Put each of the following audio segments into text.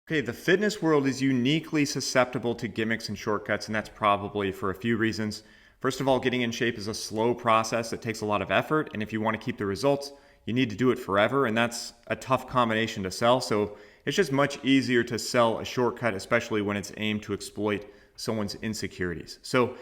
Okay, the fitness world is uniquely susceptible to gimmicks and shortcuts, and that's probably for a few reasons. First of all, getting in shape is a slow process that takes a lot of effort, and if you want to keep the results, you need to do it forever, and that's a tough combination to sell. So it's just much easier to sell a shortcut, especially when it's aimed to exploit someone's insecurities. So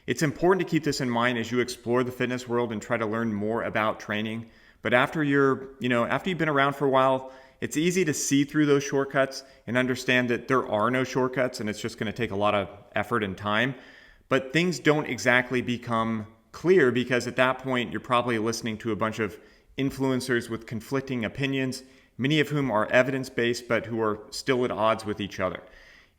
it's important to keep this in mind as you explore the fitness world and try to learn more about training. But after after you've been around for a while, it's easy to see through those shortcuts and understand that there are no shortcuts and it's just going to take a lot of effort and time. But things don't exactly become clear because at that point, you're probably listening to a bunch of influencers with conflicting opinions, many of whom are evidence-based, but who are still at odds with each other.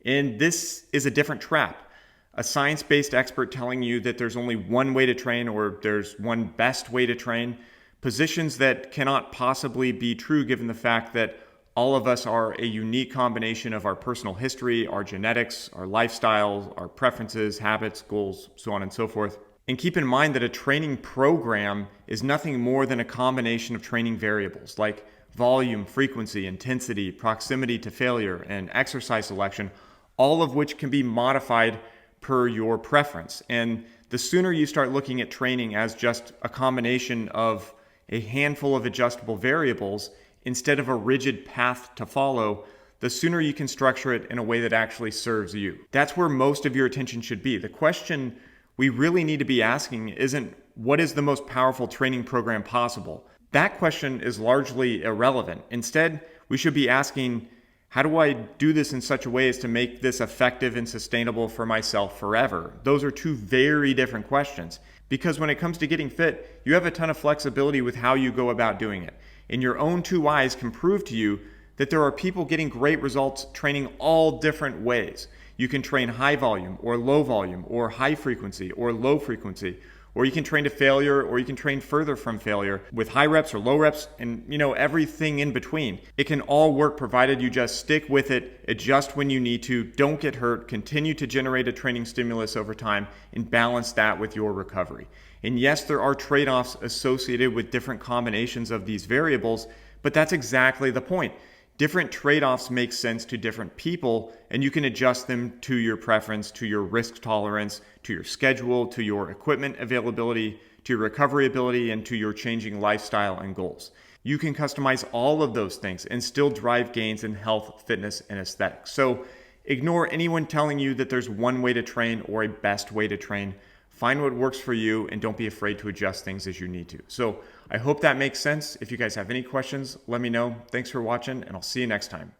And this is a different trap. A science-based expert telling you that there's only one way to train or there's one best way to train, positions that cannot possibly be true given the fact that all of us are a unique combination of our personal history, our genetics, our lifestyles, our preferences, habits, goals, so on and so forth. And keep in mind that a training program is nothing more than a combination of training variables like volume, frequency, intensity, proximity to failure, and exercise selection, all of which can be modified per your preference. And the sooner you start looking at training as just a combination of a handful of adjustable variables instead of a rigid path to follow, the sooner you can structure it in a way that actually serves you. That's where most of your attention should be. The question we really need to be asking isn't what is the most powerful training program possible? That question is largely irrelevant. Instead, we should be asking, how do I do this in such a way as to make this effective and sustainable for myself forever? Those are two very different questions. Because when it comes to getting fit, you have a ton of flexibility with how you go about doing it. And your own two eyes can prove to you that there are people getting great results training all different ways. You can train high volume or low volume or high frequency or low frequency, or you can train to failure or you can train further from failure with high reps or low reps and everything in between. It can all work provided you just stick with it, adjust when you need to, don't get hurt, continue to generate a training stimulus over time and balance that with your recovery. And yes, there are trade-offs associated with different combinations of these variables, but that's exactly the point. Different trade-offs make sense to different people, and you can adjust them to your preference, to your risk tolerance, to your schedule, to your equipment availability, to your recovery ability, and to your changing lifestyle and goals. You can customize all of those things and still drive gains in health, fitness, and aesthetics. So ignore anyone telling you that there's one way to train or a best way to train. Find what works for you and don't be afraid to adjust things as you need to. So I hope that makes sense. If you guys have any questions, let me know. Thanks for watching and I'll see you next time.